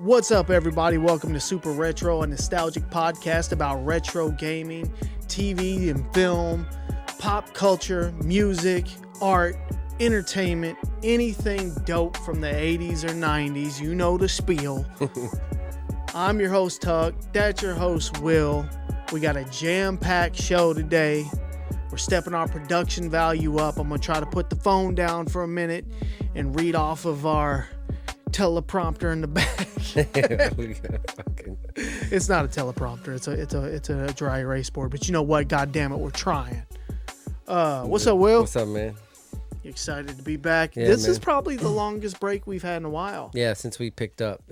What's up, everybody? Welcome to Super Retro, a nostalgic podcast about retro gaming, TV and film, pop culture, music, art, entertainment, anything dope from the 80s or 90s. You know the spiel. I'm your host, Tuck. That's your host, Will. We got a jam-packed show today. We're stepping our production value up. I'm going to try to put the phone down for a minute and read off of our teleprompter in the back. It's not a teleprompter. It's a dry erase board. But you know what? God damn it, we're trying. What's up, Will? What's up, man? You excited to be back? Yeah, this man. is probably the longest break we've had in a while. Yeah, since we picked up.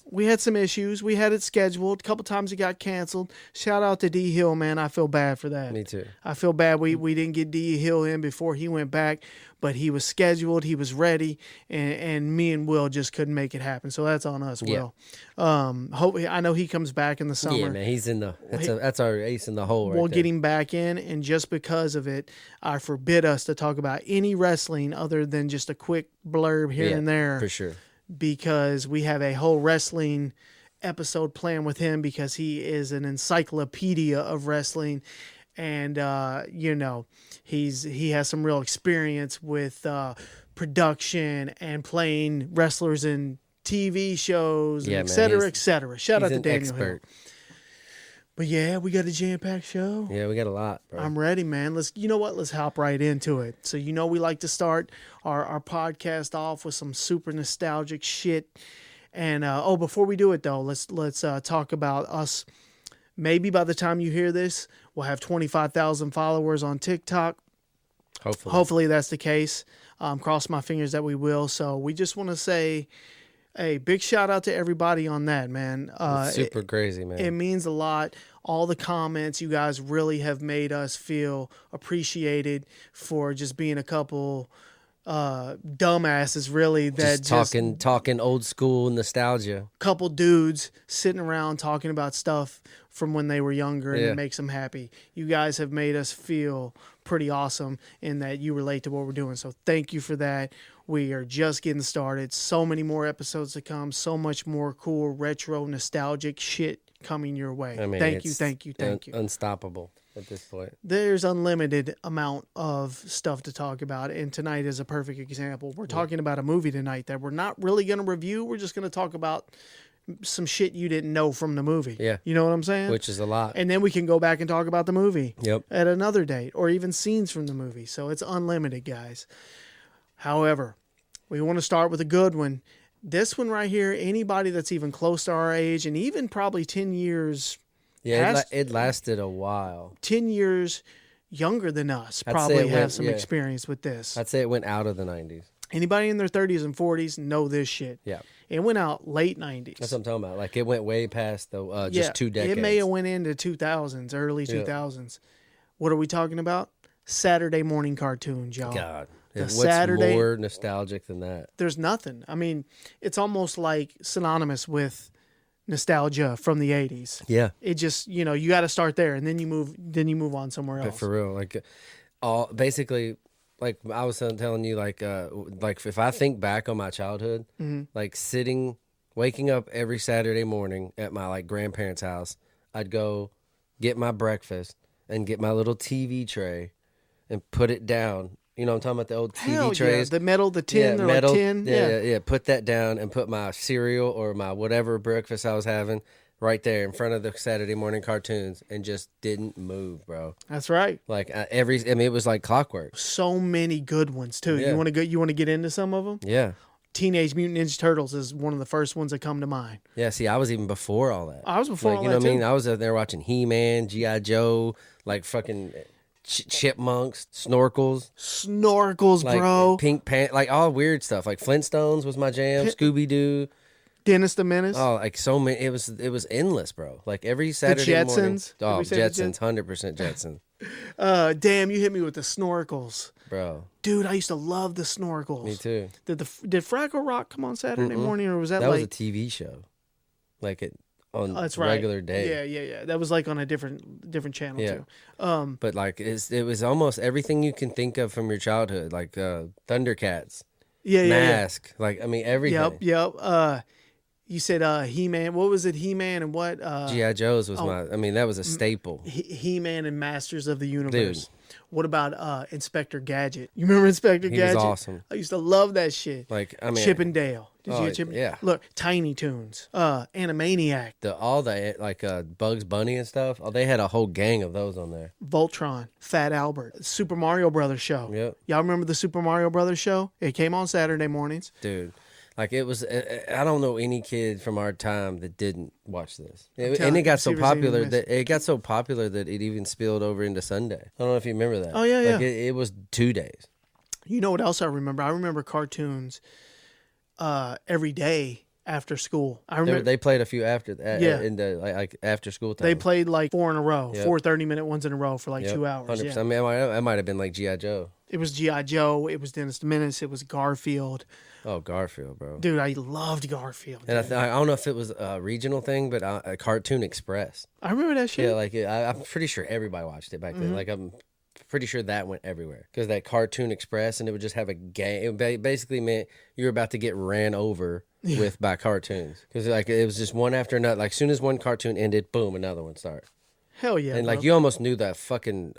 We had some issues. We had it scheduled. A couple times it got canceled. Shout out to D Hill, man. I feel bad for that. Me too. I feel bad we didn't get D Hill in before he went back, but he was scheduled. He was ready, and me and Will just couldn't make it happen. So that's on us, Will. I know he comes back in the summer. Yeah, man. He's in the. That's our ace in the hole. We'll get him back in, and just because of it, I forbid us to talk about any wrestling other than just a quick blurb here and there. For sure. Because we have a whole wrestling episode planned with him because he is an encyclopedia of wrestling, and he has some real experience with production and playing wrestlers in TV shows, and et cetera, et cetera. Shout out to Daniel Hill. But yeah, we got a jam-packed show. Yeah, we got a lot, bro. I'm ready, man. Let's hop right into it. So we like to start our podcast off with some super nostalgic shit. And before we do it though, let's talk about us. Maybe by the time you hear this, we'll have 25,000 followers on TikTok. Hopefully that's the case. Cross my fingers that we will. So we just want to say, hey, big shout out to everybody on that, man. It's super crazy, man. It means a lot. All the comments, you guys really have made us feel appreciated for just being a couple dumbasses, really. That just talking old school nostalgia. Couple dudes sitting around talking about stuff from when they were younger, and it makes them happy. You guys have made us feel pretty awesome in that you relate to what we're doing. So thank you for that. We are just getting started. So many more episodes to come. So much more cool, retro, nostalgic shit coming your way. I mean, thank you. Unstoppable at this point. There's unlimited amount of stuff to talk about, and tonight is a perfect example. We're talking about a movie tonight that we're not really going to review. We're just going to talk about some shit you didn't know from the movie. Yeah. You know what I'm saying? Which is a lot. And then we can go back and talk about the movie at another date, or even scenes from the movie. So it's unlimited, guys. However, we want to start with a good one. This one right here, anybody that's even close to our age, and even probably 10 years. Yeah, it lasted a while. 10 years younger than us probably have some experience with this. I'd say it went out of the 90s. Anybody in their 30s and 40s know this shit. Yeah. It went out late 90s. That's what I'm talking about. Like, it went way past the just 2 decades. It may have went into 2000s, early 2000s. What are we talking about? Saturday morning cartoons, y'all. God. What's more nostalgic than that? There's nothing. I mean, it's almost like synonymous with nostalgia from the 80s. Yeah. It just, you got to start there, and then you move on somewhere else. But for real, like, basically, like I was telling you, like if I think back on my childhood, like waking up every Saturday morning at my grandparents' house, I'd go get my breakfast and get my little TV tray and put it down. You know, I'm talking about the old TV trays. The metal, the tin, or metal, tin. Yeah. Put that down and put my cereal or my whatever breakfast I was having right there in front of the Saturday morning cartoons and just didn't move, bro. That's right. Like it was like clockwork. So many good ones too. Yeah. You want to get into some of them? Yeah. Teenage Mutant Ninja Turtles is one of the first ones that come to mind. Yeah, see, I was even before all that. I was before all that, you know what I mean? I was out there watching He-Man, G.I. Joe, like fucking chipmunks, snorkels, like bro, Pink Pant, like all weird stuff. Like Flintstones was my jam, Scooby-Doo, Dennis the Menace. Oh, like so many. It was endless, bro. Like every Saturday the Jetsons. morning. Oh, Jetsons, 100% Jetsons. Damn, you hit me with the snorkels, bro. Dude, I used to love the snorkels. Me too. Did Fraggle Rock come on Saturday morning, or was that was a TV show? Like on regular day. Yeah. That was like on a different channel too. But like it was almost everything you can think of from your childhood, like Thundercats. Mask. Like I mean everything. Yep. You said He-Man. What was it? He-Man and what? G.I. Joe's was that was a staple. He-Man and Masters of the Universe. Dude. What about Inspector Gadget? You remember Inspector Gadget? He was awesome. I used to love that shit. Like, I mean, Chip and Dale. Did you get Chip? Yeah. Look, Tiny Toons, Animaniac, Bugs Bunny and stuff. Oh, they had a whole gang of those on there. Voltron, Fat Albert, Super Mario Brothers show. Yep. Y'all remember the Super Mario Brothers show? It came on Saturday mornings. Dude. Like, it was, I don't know any kid from our time that didn't watch this. And it got so popular that it even spilled over into Sunday. I don't know if you remember that. Oh, yeah. Like, it was 2 days. You know what else I remember? I remember cartoons every day after school. I remember they played a few after that. Yeah. In the like after school time. They played like 4 in a row, Yep. 4 30-minute ones in a row for like 2 hours. 100%. Yeah. I mean, it might have been like G.I. Joe. It was G.I. Joe. It was Dennis the Menace. It was Garfield. Oh, Garfield, bro. Dude, I loved Garfield. And I don't know if it was a regional thing, but Cartoon Express. I remember that shit. Yeah, like I'm pretty sure everybody watched it back then. Like I'm pretty sure that went everywhere because that Cartoon Express, and it would just have a game. It basically meant you were about to get ran over by cartoons because like it was just one after another. Like as soon as one cartoon ended, boom, another one started. Hell yeah! And bro. like you almost knew that fucking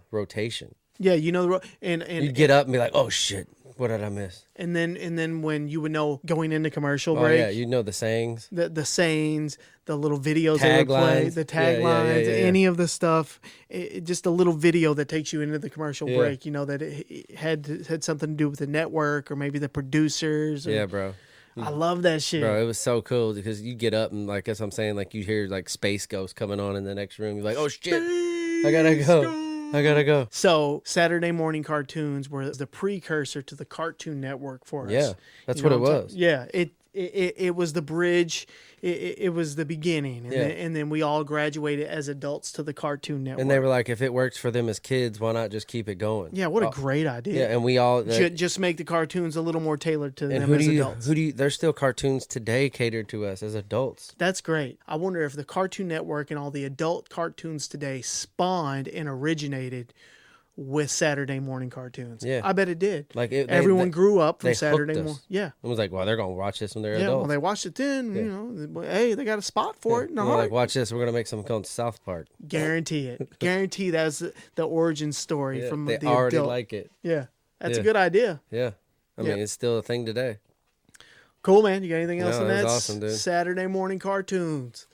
rotation. Yeah, you know and You'd get up and be like, oh shit. What did I miss? And then when you would know going into commercial break, yeah, you know the sayings, the sayings, the little videos they would play, the taglines, any of the stuff. Just a little video that takes you into the commercial break. You know that it had something to do with the network or maybe the producers. Yeah, bro. I love that shit, bro. It was so cool because you get up and like that's what I'm saying. Like you hear like Space Ghost coming on in the next room. You're like, oh shit, I gotta go. I gotta go. So Saturday morning cartoons were the precursor to the Cartoon Network for us. Yeah, that's what it was. Yeah, it was the bridge. It was the beginning, and then we all graduated as adults to the Cartoon Network. And they were like, if it works for them as kids, why not just keep it going? Yeah, what a great idea. Yeah, and we all just make the cartoons a little more tailored to them as adults. There's still cartoons today catered to us as adults. That's great. I wonder if the Cartoon Network and all the adult cartoons today spawned and originated with Saturday morning cartoons. Yeah, I bet it did. Like everyone grew up from Saturday morning. Yeah, it was like, well, they're gonna watch this when they're adults. Well, they watched it then. You know, hey, they got a spot for it. No, like watch this. We're gonna make something called South Park. Guarantee it. Guarantee that's the origin story from they the already adult. like it. Yeah, that's a good idea. Yeah, I mean it's still a thing today. Cool, man. You got anything else on that? That's awesome, dude. Saturday morning cartoons.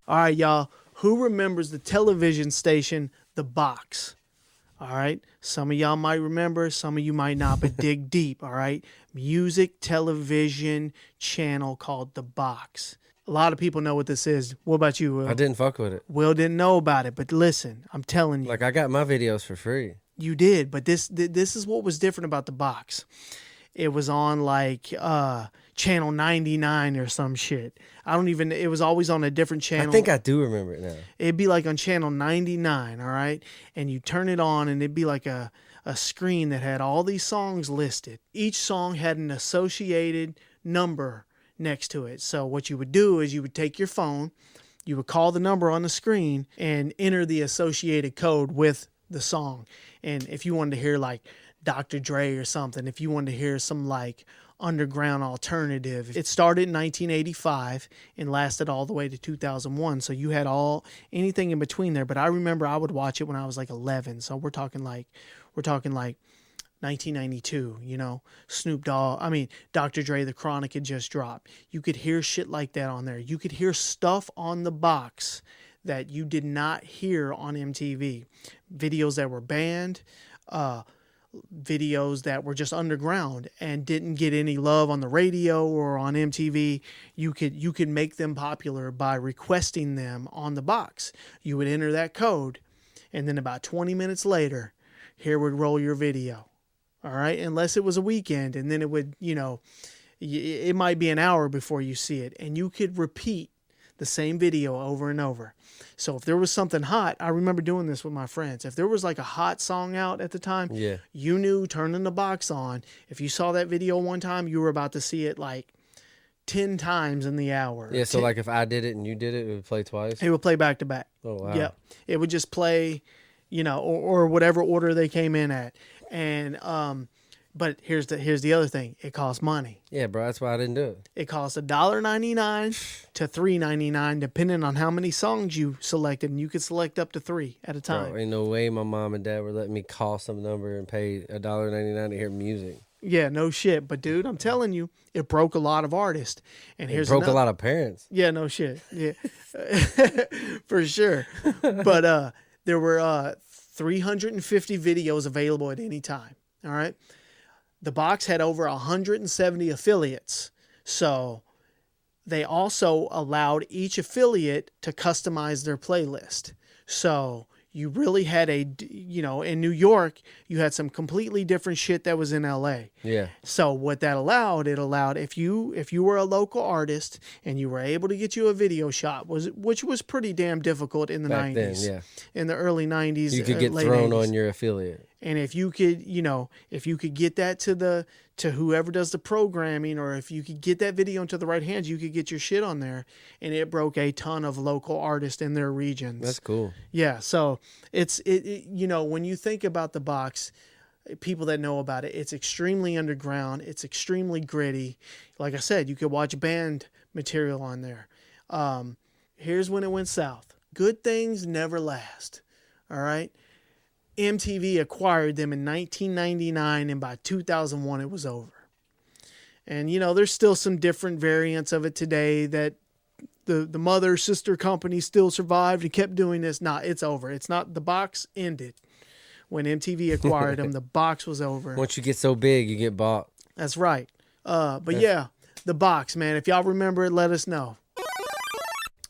All right, y'all. Who remembers the television station, The Box? All right. Some of y'all might remember, some of you might not, but dig deep. All right. Music television channel called The Box. A lot of people know what this is. What about you, Will? I didn't fuck with it. Will didn't know about it, but listen, I'm telling you. Like I got my videos for free. You did, but this is what was different about The Box. It was on like channel 99 or some shit. It was always on a different channel. I think I do remember it now. It'd be like on channel 99, all right? And you turn it on and it'd be like a screen that had all these songs listed. Each song had an associated number next to it. So what you would do is you would take your phone, you would call the number on the screen and enter the associated code with the song. And if you wanted to hear like Dr. Dre or something, if you wanted to hear some like underground alternative. It started in 1985 and lasted all the way to 2001. So you had anything in between there. But I remember I would watch it when I was like 11. So we're talking like 1992, you know, Dr. Dre, The Chronic had just dropped. You could hear shit like that on there. You could hear stuff on The Box that you did not hear on MTV. Videos that were banned, videos that were just underground and didn't get any love on the radio or on MTV. You could make them popular by requesting them on The Box. You would enter that code, and then about 20 minutes later, here would roll your video. All right, unless it was a weekend, and then it would, you know, it might be an hour before you see it, and you could repeat the same video over and over. So if there was something hot, I remember doing this with my friends. If there was like a hot song out at the time, you knew turning The Box on. If you saw that video one time, you were about to see it like 10 times in the hour. Yeah, so like if I did it and you did it, it would play twice? It would play back to back. Oh, wow. Yeah. It would just play, you know, or whatever order they came in at. And But here's the other thing. It costs money. Yeah, bro. That's why I didn't do it. It costs $1.99 to $3.99, depending on how many songs you selected, and you could select up to 3 at a time. Bro, ain't no way my mom and dad were letting me call some number and pay $1.99 to hear music. Yeah, no shit. But dude, I'm telling you, it broke a lot of artists. And It broke a lot of parents. Yeah, no shit. Yeah, for sure. But there were 350 videos available at any time. All right. The box had over 170 affiliates. So they also allowed each affiliate to customize their playlist. So you really had in New York, you had some completely different shit that was in LA. Yeah. So what that allowed, if you were a local artist and you were able to get you a video shot, which was pretty damn difficult in the Back 90s. then, yeah. In the early 90s. You could get late thrown 80s. on your affiliate. And if you could get that to whoever does the programming, or if you could get that video into the right hands, you could get your shit on there. And it broke a ton of local artists in their regions. That's cool. Yeah. So it when you think about the box, people that know about it, it's extremely underground. It's extremely gritty. Like I said, you could watch band material on there. Here's when it went south. Good things never last. All right. MTV acquired them in 1999, and by 2001 it was over. And there's still some different variants of it today that the mother sister company still survived and kept doing this. Nah, it's over. It's not. The box ended when MTV acquired them. The box was over. Once you get so big, you get bought. That's right. But yeah, the box, man. If y'all remember it, let us know.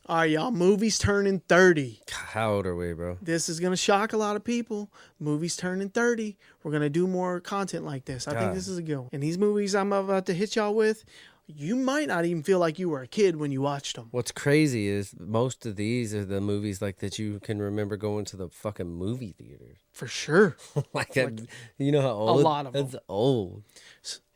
All right, y'all. Movies turning 30. How old are we, bro? This is going to shock a lot of people. Movies turning 30. We're going to do more content like this. I think this is a good one. And these movies I'm about to hit y'all with, you might not even feel like you were a kid when you watched them. What's crazy is most of these are the movies like that you can remember going to the fucking movie theaters. For sure. You know how old? A lot of them. That's old.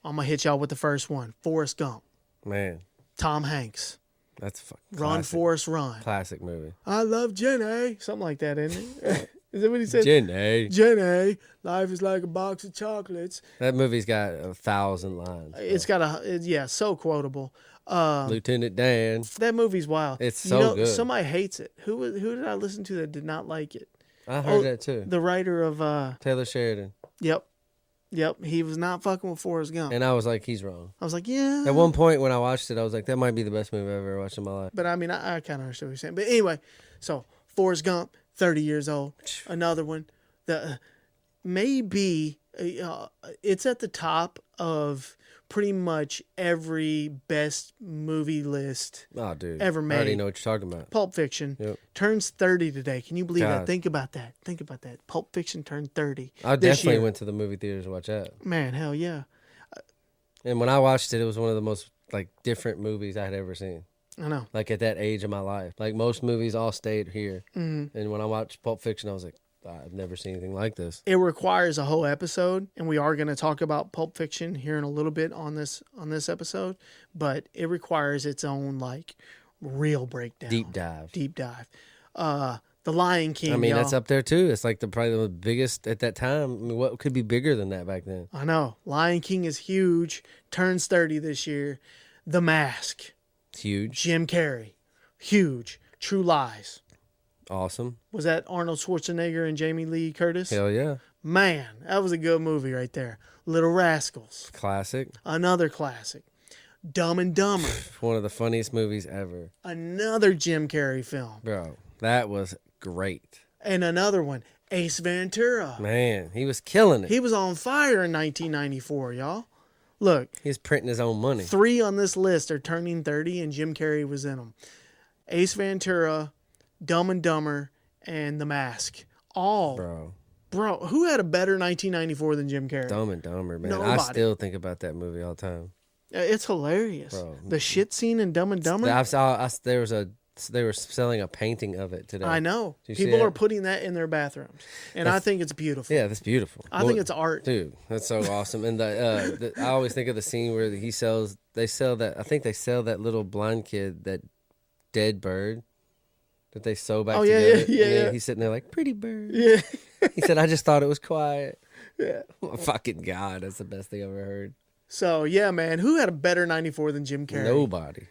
I'm going to hit y'all with the first one. Forrest Gump. Man. Tom Hanks. That's fucking Run, classic. Forrest, run. Classic movie. I love Jenny. Something like that, isn't it? Is that what he said? Jenny. Jenny. Life is like a box of chocolates. That movie's got 1,000 lines. Bro. It's got so quotable. Lieutenant Dan. That movie's wild. It's so good. Somebody hates it. Who did I listen to that did not like it? I heard that too. The writer of Taylor Sheridan. Yep. He was not fucking with Forrest Gump. And I was like, he's wrong. I was like, yeah. At one point when I watched it, I was like, that might be the best movie I've ever watched in my life. But I mean, I kind of understand what you're saying. But anyway, so Forrest Gump, 30 years old. Another one. Maybe it's at the top of pretty much every best movie list ever made. I already know what you're talking about. Pulp Fiction turns 30 today. Can you believe that? Think about that. Pulp Fiction turned 30. I definitely went to the movie theaters to watch that. Man, hell yeah. And when I watched it, it was one of the most different movies I had ever seen. I know. Like at that age of my life. Like most movies all stayed here. Mm-hmm. And when I watched Pulp Fiction, I was like, I've never seen anything like this. It requires a whole episode, and we are going to talk about Pulp Fiction here in a little bit on this episode, but it requires its own real breakdown. Deep dive. The Lion King. I mean, y'all. that's up there too. It's probably the biggest at that time. I mean, what could be bigger than that back then? I know. Lion King is huge. Turns 30 this year. The Mask. It's huge. Jim Carrey. Huge. True Lies. Awesome. Was that Arnold Schwarzenegger and Jamie Lee Curtis? Hell yeah. Man, that was a good movie right there. Little Rascals. Classic. Another classic. Dumb and Dumber. One of the funniest movies ever. Another Jim Carrey film. Bro, that was great. And another one, Ace Ventura. Man, he was killing it. He was on fire in 1994, y'all. Look. He's printing his own money. 3 on this list are turning 30, and Jim Carrey was in them. Ace Ventura, Dumb and Dumber, and The Mask. Bro, who had a better 1994 than Jim Carrey? Dumb and Dumber, man. Nobody. I still think about that movie all the time. It's hilarious. Bro. The shit scene in Dumb and Dumber. They were selling a painting of it today. I know. Did you see People that? are putting that in their bathrooms, and I think it's beautiful. Yeah, that's beautiful. I think it's art, dude. That's so awesome. And I always think of the scene where they sell that little blind kid that dead bird that they sew back together. Yeah. He's sitting there like, pretty bird. Yeah. He said, I just thought it was quiet. Yeah. Oh, fucking God, that's the best thing I've ever heard. So, yeah, man. Who had a better 94 than Jim Carrey? Nobody.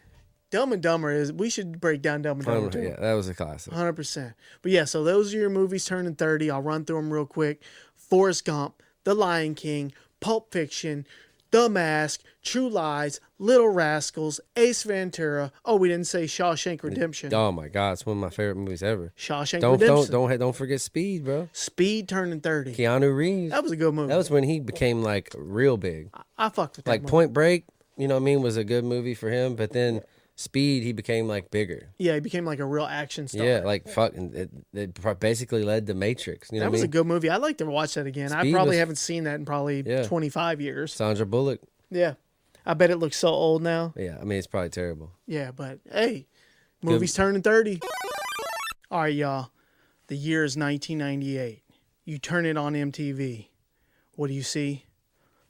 Dumb and Dumber is... We should break down Dumb and Dumber, too. Yeah, that was a classic. 100%. But, yeah, so those are your movies turning 30. I'll run through them real quick. Forrest Gump, The Lion King, Pulp Fiction, The Mask, True Lies, Little Rascals, Ace Ventura. Oh, we didn't say Shawshank Redemption. Oh my God, it's one of my favorite movies ever. Shawshank Redemption. Don't forget Speed, bro. Speed turning 30. Keanu Reeves. That was a good movie. That was when he became like real big. I fucked with that Like movie. Point Break, you know what I mean, was a good movie for him, but then Speed, he became like bigger. Yeah, he became like a real action star. Yeah, like fucking, it basically led to Matrix. You know that what was I a mean? good movie. I'd like to watch that again. I Speed probably was- haven't seen that in probably 25 years. Sandra Bullock. Yeah. I bet it looks so old now. Yeah, I mean, it's probably terrible. Yeah, but hey, movies turning 30. All right, y'all. The year is 1998. You turn it on MTV. What do you see?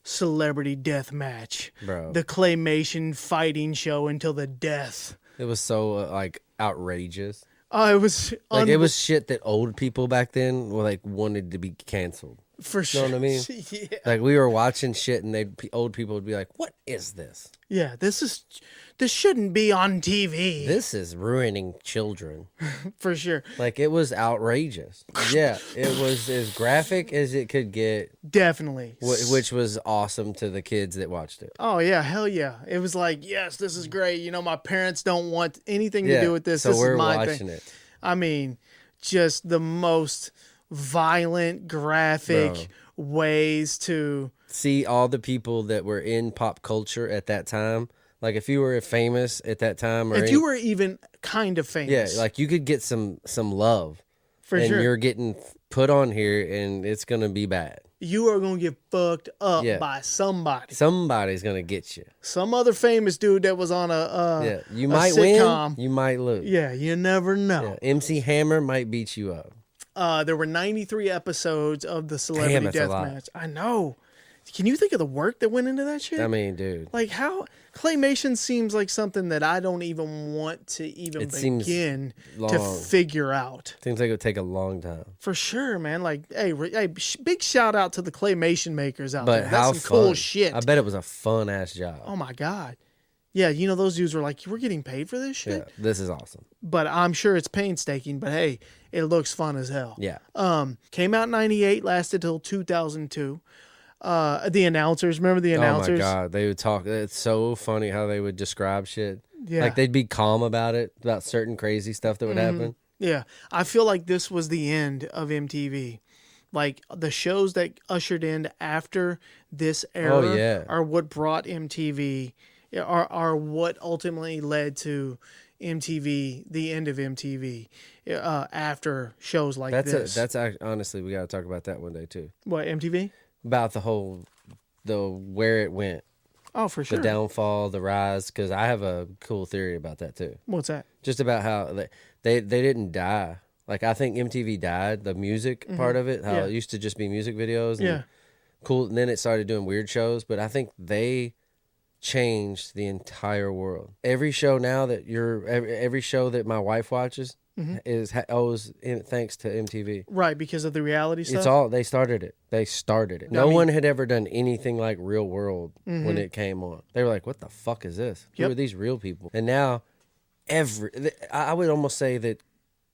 Celebrity Death Match. Bro. The claymation fighting show until the death. It was so like outrageous. Oh, it was Like it was shit that old people back then were like wanted to be canceled. for sure. Know what I mean? Yeah. Like we were watching shit and old people would be like, "What is this? Yeah, this shouldn't be on TV. This is ruining children." For sure. Like it was outrageous. Yeah, it was as graphic as it could get, Definitely. which was awesome to the kids that watched it. Oh yeah, hell yeah. It was like, yes, this is great. You know, my parents don't want anything to Yeah, do with this. so This we're is my watching thing. it. I mean, just the most violent, graphic Bro. ways to See all the people that were in pop culture at that time. Like if you were famous at that time, or if you were even kind of famous. yeah, like you could get some love, for and sure. you're getting put on here, and it's gonna be bad. You are gonna get fucked up Yeah. by somebody. Somebody's gonna get you. Some other famous dude that was on a Yeah, you a might sitcom. win, you might lose. Yeah, you never know. Yeah, MC Hammer might beat you up. There were 93 episodes of the Celebrity that's a Death lot. Match. I know. Can you think of the work that went into that shit? I mean, dude, Like how claymation seems like something that I don't even want to even It seems begin to long. figure out. seems like it would take a long time. For sure, man. Like, hey, big shout out to the claymation makers out But there. how That's some fun. cool shit. I bet it was a fun ass job. Oh my god. Yeah, you know those dudes were like, we're getting paid for this shit. Yeah, this is awesome. But I'm sure it's painstaking. But hey, it looks fun as hell. Yeah. Came out in '98, lasted till 2002. The announcers, remember the announcers? Oh my god, they would talk. It's so funny how they would describe shit. Yeah. Like they'd be calm about it, about certain crazy stuff that would happen. Yeah, I feel like this was the end of MTV. Like the shows that ushered in after this era yeah. are what brought MTV, are what ultimately led to MTV, the end of MTV, after shows like this. Honestly, we got to talk about that one day too. What, MTV? About the where it went, Oh, for sure. the downfall, the rise. Because I have a cool theory about that too. What's that? Just about how they didn't die. Like I think MTV died, the music part of it. How Yeah. it used to just be music videos. And Yeah. cool. And then it started doing weird shows. But I think they changed the entire world. Every show now that every show that my wife watches is owes thanks to MTV. Right, because of the reality stuff? It's all they started it. They started it. No, I No mean- one had ever done anything like Real World when it came on. They were like, "What the fuck is this? Yep. Who are these real people?" And now, I would almost say that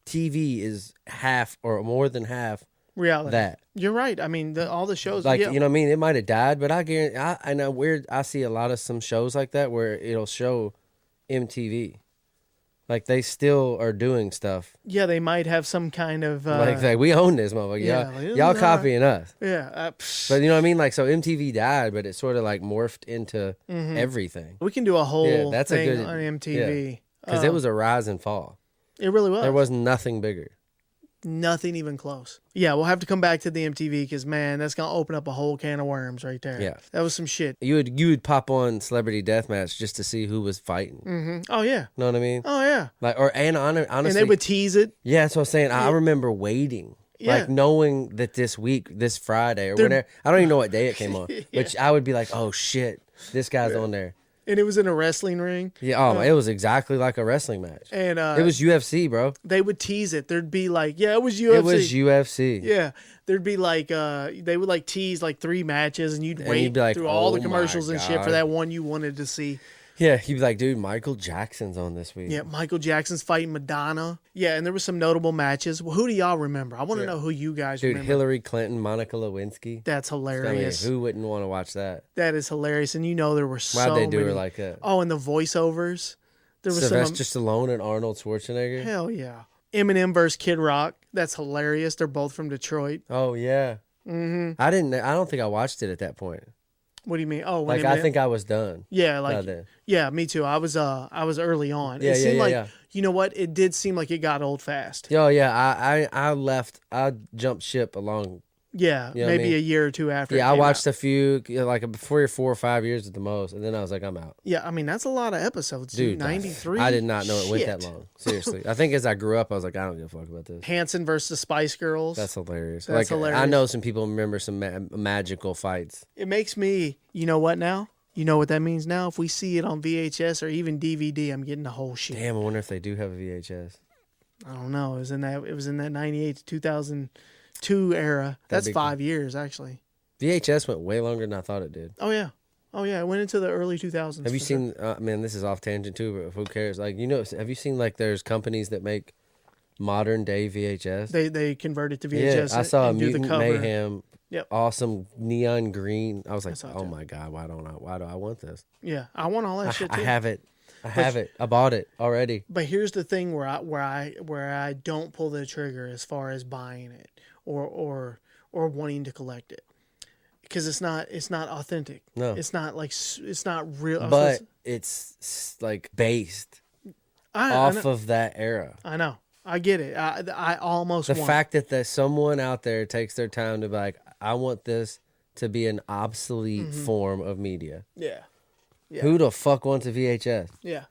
TV is half or more than half reality. that. You're right. I mean, all the shows. Like yeah. you know what I mean? It might have died, but I guarantee I know weird. I see a lot of some shows like that where it'll show MTV. Like they still are doing stuff. Yeah, they might have some kind of. Like we own this motherfucker. yeah, Y'all like, copying us. Yeah. But you know what I mean? Like so MTV died, but it sort of like morphed into everything. we can do a whole Yeah, that's a thing good- on MTV. Because it was a rise and fall. It really was. There was nothing bigger. Nothing even close. Yeah, we'll have to come back to the MTV because, man, that's going to open up a whole can of worms right there. Yeah. That was some shit. You would pop on Celebrity Deathmatch just to see who was fighting. Oh, yeah. Know what I mean? Oh, yeah. Like honestly, And they would tease it. yeah, that's what I'm saying. I remember waiting. Yeah. Like knowing that this week, this Friday or whatever, I don't even know what day it came on. But I would be like, oh shit, this guy's on there. And it was in a wrestling ring. Yeah, it was exactly like a wrestling match. And it was UFC, bro. They would tease it. There'd be like, yeah, it was UFC. It was UFC. Yeah. There'd be like, they would like tease like 3 matches, and you'd wait like, through all the oh commercials my and shit God. for that one you wanted to see. Yeah, he'd be like, dude, Michael Jackson's on this week. Yeah, Michael Jackson's fighting Madonna. Yeah, and there were some notable matches. Well, who do y'all remember? I want to know who you guys remember. Hillary Clinton, Monica Lewinsky. That's hilarious. I mean, who wouldn't want to watch that? That is hilarious. And you know there were so Why'd they do many. her like that? Oh, and the voiceovers. There was Sylvester Stallone and Arnold Schwarzenegger. Hell yeah. Eminem versus Kid Rock. That's hilarious. They're both from Detroit. Oh yeah. Mm-hmm. I don't think I watched it at that point. What do you mean? Oh, when like I think I was done. Yeah, like yeah, me too. I was early on. Yeah, it seemed like yeah. You know what? It did seem like it got old fast. Oh yeah, I left. I jumped ship along. Yeah, you know maybe a year or two after. Yeah, I watched a few, like 3 or 4 or 5 years at the most, and then I was like, I'm out. Yeah, I mean that's a lot of episodes, dude. 93. I did not know it went that long. Seriously, I think as I grew up, I was like, I don't give a fuck about this. Hanson versus the Spice Girls. That's hilarious. That's hilarious. I know some people remember some magical fights. It makes me. You know what now? You know what that means now? If we see it on VHS or even DVD, I'm getting the whole shit. Damn, I wonder if they do have a VHS. I don't know. It was in that 98 to 2002 era. That's 5 years actually. VHS went way longer than I thought it did. Oh yeah. It went into the early 2000s. Have you seen? Man, this is off tangent too, but who cares? Like, have you seen like there's companies that make modern day VHS? They convert it to VHS. Yeah, I saw a Mutant Mayhem. Yep. Awesome neon green. I was like, oh my God, why do I want this? Yeah, I want all that shit too. I have it. I bought it already. But here's the thing where I don't pull the trigger as far as buying it or wanting to collect it. Because it's not authentic. No. It's not real. But it's like based off of that era. I know. I get it. I almost the want fact that someone out there takes their time to be like, I want this to be an obsolete form of media. Yeah. Who the fuck wants a VHS? Yeah.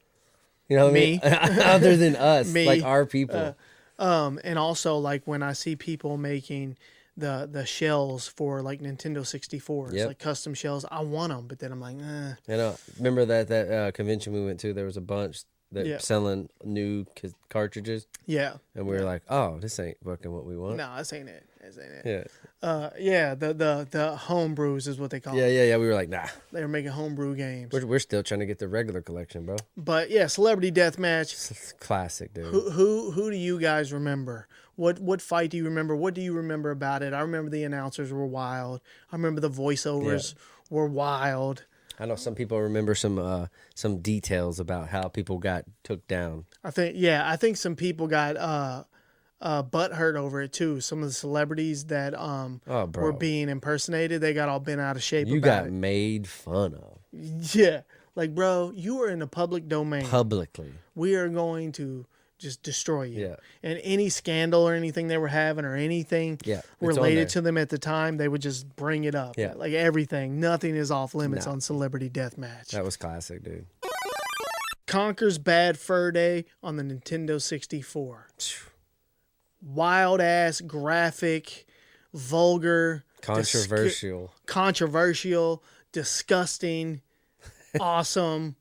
You know what Me. I mean? Other than us, Me. like our people. And also like when I see people making the shells for like Nintendo 64s, like custom shells, I want them, but then I'm like, eh. You know, remember that convention we went to? There was a bunch that selling new cartridges. Yeah. And we were like, oh, this ain't fucking what we want. No, this ain't it. Yeah. The homebrews is what they call it. Yeah. We were like, nah. They were making homebrew games. We're still trying to get the regular collection, bro. But yeah, Celebrity Deathmatch. It's classic, dude. Who do you guys remember? What fight do you remember? What do you remember about it? I remember the announcers were wild. I remember the voiceovers were wild. I know some people remember some details about how people got took down. I think some people got butt hurt over it too. Some of the celebrities that were being impersonated, they got all bent out of shape. You got made fun of. Yeah, like bro, you were in the public domain. Publicly, we are going to just destroy you. Yeah. And any scandal or anything they were having or anything related to them at the time, they would just bring it up. Yeah. Like everything. Nothing is off limits on Celebrity Deathmatch. That was classic, dude. Conkers Bad Fur Day on the Nintendo 64. Wild ass, graphic, vulgar, controversial, disgusting, awesome,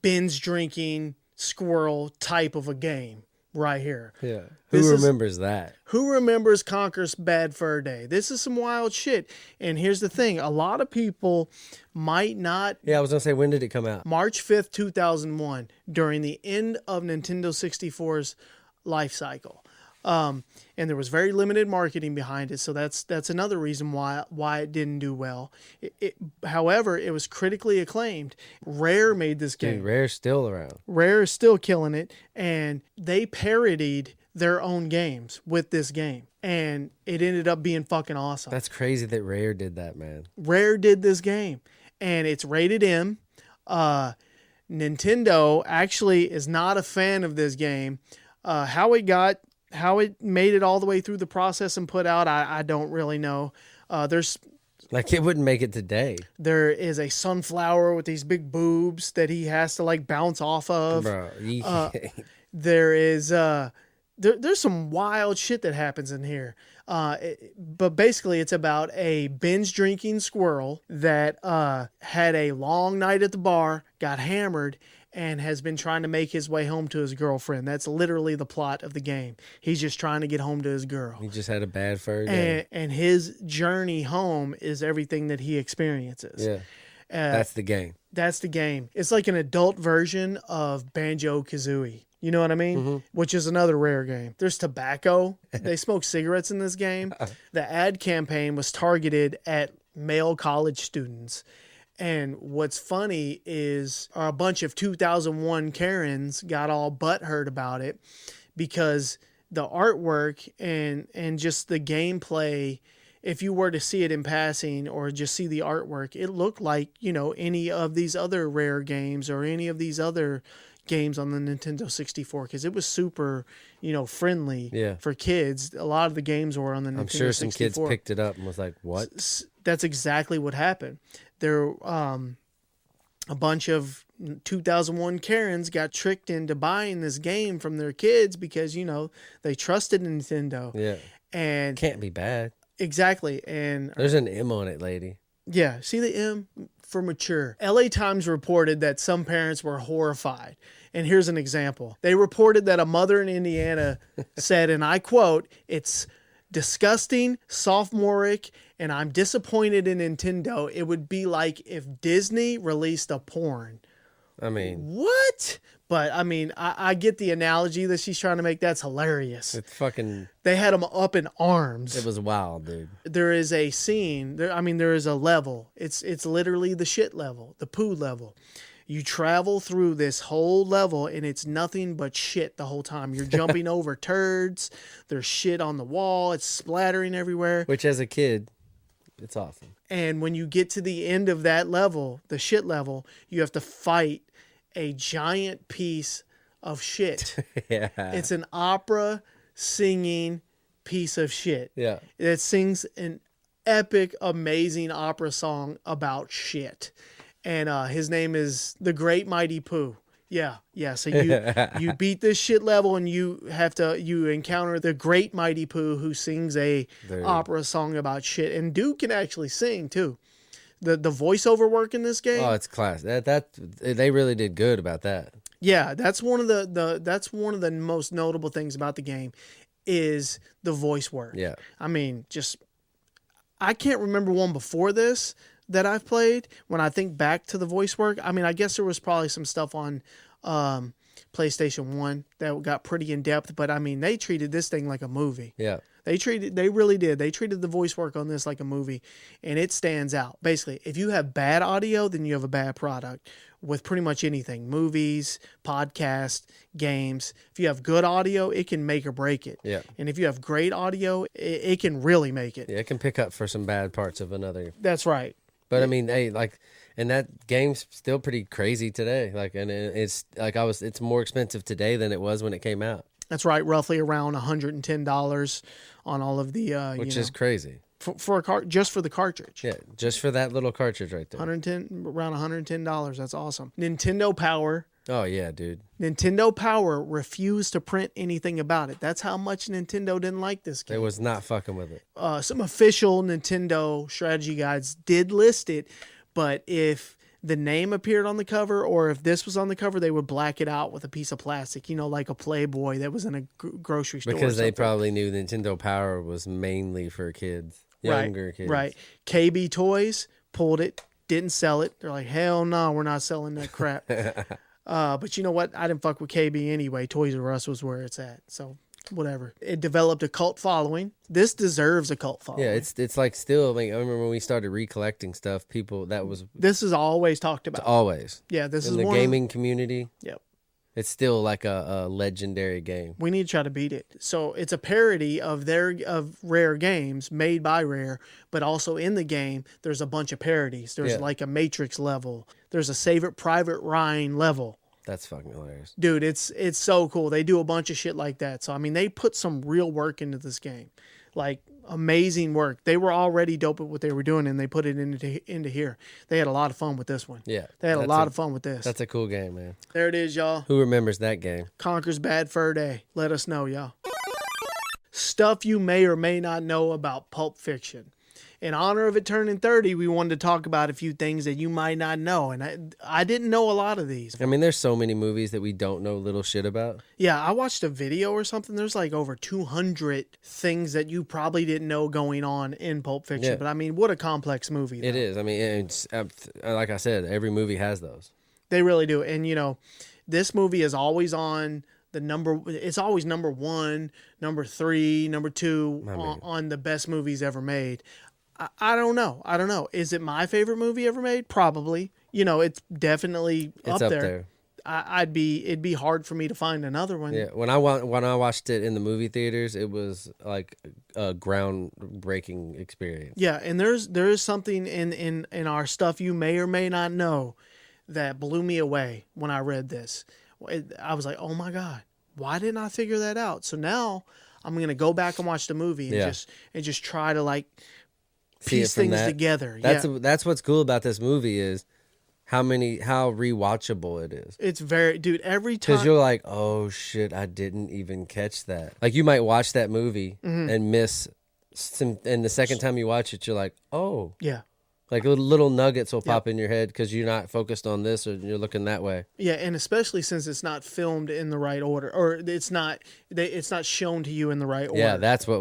binge drinking, squirrel type of a game right here. Yeah. Who remembers that? Who remembers Conkers Bad Fur Day? This is some wild shit. And here's the thing. A lot of people might not... Yeah, I was going to say, when did it come out? March 5th, 2001, during the end of Nintendo 64's life cycle. And there was very limited marketing behind it, so that's another reason why it didn't do well. However, it was critically acclaimed. Rare made this game. Dude, Rare's still around. Rare is still killing it, and they parodied their own games with this game, and it ended up being fucking awesome. That's crazy that Rare did that, man. Rare did this game, and it's rated M. Nintendo actually is not a fan of this game. How it made it all the way through the process and put out, I don't really know. There's like it wouldn't make it today. There is a sunflower with these big boobs that he has to like bounce off of. Bro, there is there's some wild shit that happens in here. But basically, it's about a binge drinking squirrel that had a long night at the bar, got hammered, and has been trying to make his way home to his girlfriend. That's literally the plot of the game. He's just trying to get home to his girl. He just had a bad fur day. And his journey home is everything that he experiences. Yeah. That's the game. That's the game. It's like an adult version of Banjo-Kazooie. You know what I mean? Mm-hmm. Which is another rare game. There's tobacco. They smoke cigarettes in this game. The ad campaign was targeted at male college students. And what's funny is a bunch of 2001 Karens got all butthurt about it because the artwork and just the gameplay, if you were to see it in passing or just see the artwork, it looked like, you know, any of these other rare games or any of these other games on the Nintendo 64 because it was super, you know, friendly for kids. A lot of the games were on the Nintendo 64. I'm sure some kids picked it up and was like, what? That's exactly what happened. There, a bunch of 2001 Karens got tricked into buying this game from their kids because, you know, they trusted Nintendo. Yeah. And can't be bad. Exactly. And there's an M on it, lady. Yeah. See the M for mature. LA Times reported that some parents were horrified. And here's an example. They reported that a mother in Indiana said, and I quote, "It's disgusting, sophomoric, and I'm disappointed in Nintendo. It would be like if Disney released a porn." I mean, what? But I mean, I get the analogy that she's trying to make. That's hilarious. It's fucking. They had them up in arms. It was wild, dude. There is a scene. There is a level. It's literally the shit level, the poo level. You travel through this whole level, and it's nothing but shit the whole time. You're jumping over turds. There's shit on the wall. It's splattering everywhere. Which, as a kid, it's awesome. And when you get to the end of that level, the shit level, you have to fight a giant piece of shit. Yeah. It's an opera singing piece of shit. Yeah. It sings an epic, amazing opera song about shit. And his name is The Great Mighty Pooh. Yeah. So you beat this shit level and you encounter the Great Mighty Pooh who sings a opera song about shit. And dude can actually sing too. The voiceover work in this game. Oh, it's class. That they really did good about that. Yeah, that's one of the most notable things about the game is the voice work. Yeah. I mean, I can't remember one before this that I've played. When I think back to the voice work, I mean, I guess there was probably some stuff on PlayStation 1 that got pretty in depth, but I mean, they treated this thing like a movie. Yeah. They really did. They treated the voice work on this like a movie, and it stands out. Basically, if you have bad audio, then you have a bad product with pretty much anything. Movies, podcasts, games. If you have good audio, it can make or break it. Yeah. And if you have great audio, it can really make it. Yeah, it can pick up for some bad parts of another. That's right. But I mean, hey, like, and that game's still pretty crazy today. Like, and it's like it's more expensive today than it was when it came out. That's right, roughly around $110 on all of the which is crazy for just for the cartridge. Yeah, just for that little cartridge right there. Around $110. That's awesome. Nintendo Power. Oh yeah, dude. Nintendo Power refused to print anything about it. That's how much Nintendo didn't like this game. They was not fucking with it. Some official Nintendo strategy guides did list it, but if the name appeared on the cover or if this was on the cover, they would black it out with a piece of plastic, like a Playboy that was in a grocery store. Because they probably knew Nintendo Power was mainly for kids, younger kids. Right. KB Toys pulled it, didn't sell it. They're like, hell no, we're not selling that crap. But you know what? I didn't fuck with KB anyway. Toys R Us was where it's at. So whatever. It developed a cult following. This deserves a cult following. Yeah, it's like still. I remember when we started recollecting stuff. This is always talked about. Always. Yeah, this in is the gaming community. Yep. It's still like a legendary game. We need to try to beat it. So it's a parody of Rare games made by Rare, but also in the game there's a bunch of parodies. There's like a Matrix level. There's a Save It Private Ryan level. That's fucking hilarious. Dude, it's so cool. They do a bunch of shit like that. So, I mean, they put some real work into this game. Like, amazing work. They were already dope at what they were doing, and they put it into here. They had a lot of fun with this one. Yeah. They had a lot of fun with this. That's a cool game, man. There it is, y'all. Who remembers that game? Conkers Bad Fur Day. Let us know, y'all. stuff you may or may not know about Pulp Fiction. In honor of it turning 30, we wanted to talk about a few things that you might not know. And I didn't know a lot of these. I mean, there's so many movies that we don't know little shit about. Yeah, I watched a video or something. There's like over 200 things that you probably didn't know going on in Pulp Fiction. Yeah. But I mean, what a complex movie. Though. It is. I mean, it's, like I said, every movie has those. They really do. And, you know, this movie is always on it's always number 1, number 3, number 2 on the best movies ever made. I don't know. Is it my favorite movie ever made? Probably. You know, it's definitely up there. It'd be hard for me to find another one. Yeah, when I watched it in the movie theaters, it was like a groundbreaking experience. Yeah, and there is something in our stuff you may or may not know that blew me away when I read this. I was like, oh my God, why didn't I figure that out? So now I'm gonna go back and watch the movie and just try to like piece things together. That's what's cool about this movie is how rewatchable it is. It's very, dude, every time. Because you're like, oh shit, I didn't even catch that. Like you might watch that movie and miss some, and the second time you watch it, you're like, oh. Yeah. Like little nuggets will pop in your head because you're not focused on this or you're looking that way. Yeah, and especially since it's not filmed in the right order, or it's not shown to you in the right order. Yeah, that's what